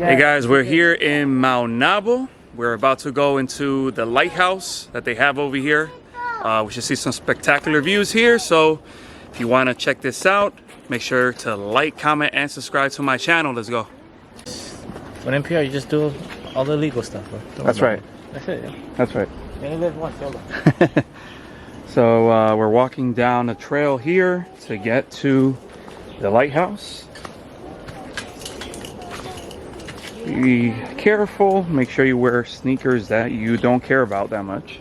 Hey guys, we're here in Maunabo. We're about to go into the lighthouse that they have over here. We should see some spectacular views here, so if you want to check this out, make sure to like, comment, and subscribe to my channel. Let's go. When NPR, you just do all the legal stuff, bro. That's right. That's it, yeah. That's right. You only live once, YOLO. So we're walking down a trail here to get to the lighthouse. Be careful, make sure you wear sneakers that you don't care about that much.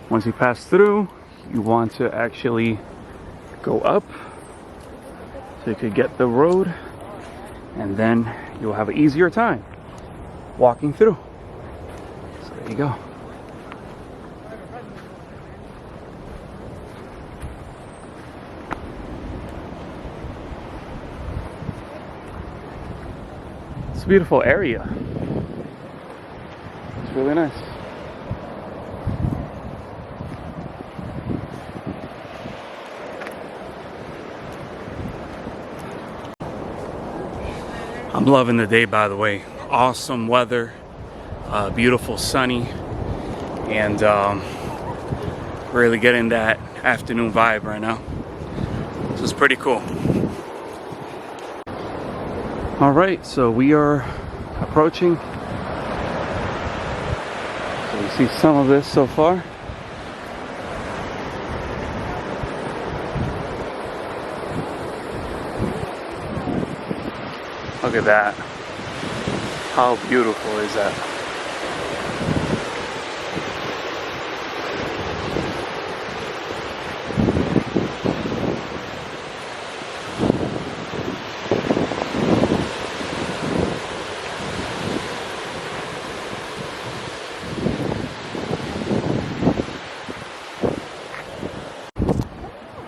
Once you pass through, you want to actually go up so you could get the road, and then you'll have an easier time walking through. So there you go. It's a beautiful area. It's really nice. I'm loving the day, by the way. Awesome weather, beautiful sunny, and really getting that afternoon vibe right now. So it's pretty cool. All right, so we are approaching. So you see some of this so far. Look at that. How beautiful is that?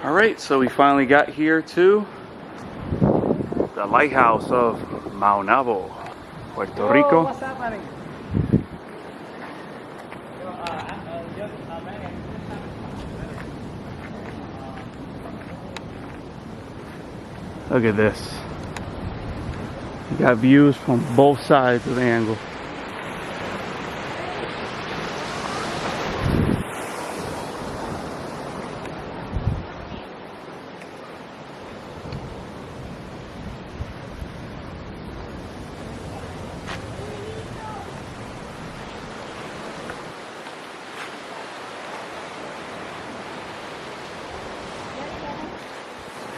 All right, so we finally got here to the lighthouse of Maunabo, Puerto Rico. What's up, buddy? Look at this. You got views from both sides of the angle.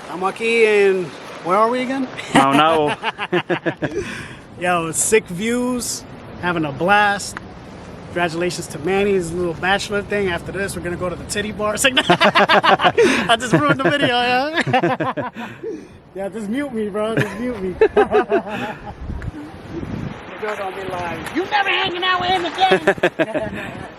I'm aquí in, where are we again? Maunabo. Yo, sick views, having a blast. Congratulations to Manny's little bachelor thing. After this, we're gonna go to the titty bar. It's like, I just ruined the video, yeah? Yeah, just mute me, bro, just mute me. The girl gonna be like, you never hanging out with him again.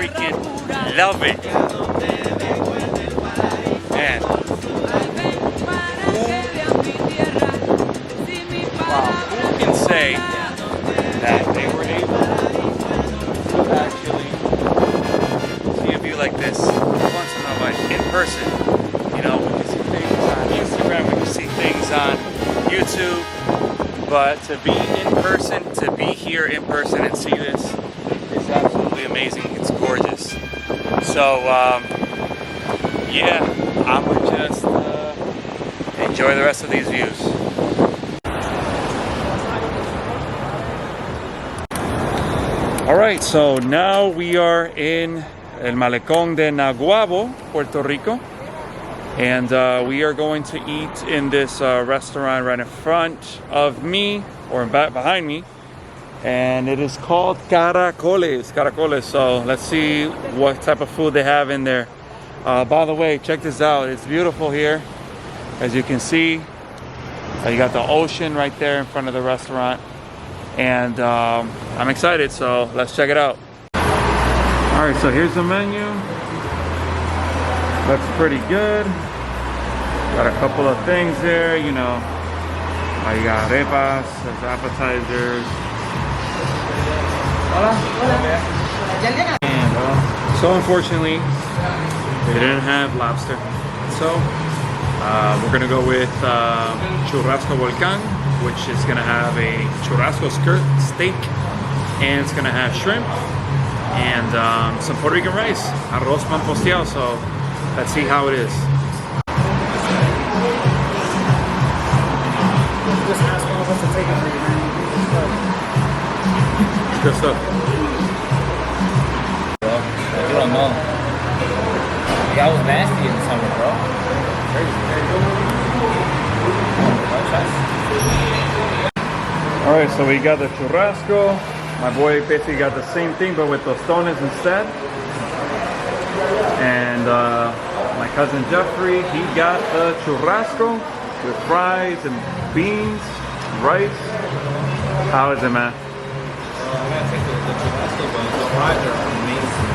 freaking love it. Man. Who can say that they were able to actually see a view like this once in a while in person? You know, we can see things on Instagram, we can see things on YouTube, but to be in person, to be here in person and see this is absolutely amazing. It's gorgeous. So, yeah, I'm gonna just enjoy the rest of these views. Alright, so now we are in El Malecón de Naguabo, Puerto Rico. And we are going to eat in this restaurant right in front of me, or behind me. And it is called Caracoles. Caracoles. So let's see what type of food they have in there. By the way, check this out. It's beautiful here. As you can see, you got the ocean right there in front of the restaurant. And I'm excited, so let's check it out. All right, so here's the menu. Looks pretty good. Got a couple of things there, you know. You got arepas as appetizers. And so unfortunately, they didn't have lobster. So we're gonna go with churrasco volcán, which is gonna have a churrasco steak, and it's gonna have shrimp and some Puerto Rican rice, arroz pan posteado. So let's see how it is. Just ask one of us to take it for you, man. It's good stuff. Bro, you don't know. Yeah, I was nasty in the summer, bro. All right, so we got the churrasco. My boy basically got the same thing, but with tostones instead. And my cousin Jeffrey, he got the churrasco with fries and beans, rice. How is it, man? I gotta take the churrasco, but the fries are amazing.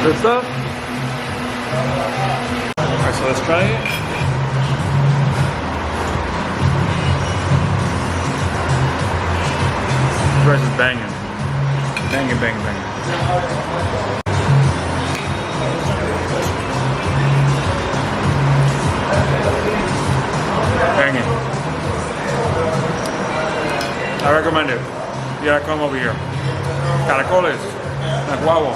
Good stuff? Alright, so let's try it. This rice is banging. Banging, banging, banging. Banging. I recommend it. You gotta come over here. Caracoles, Naguabo.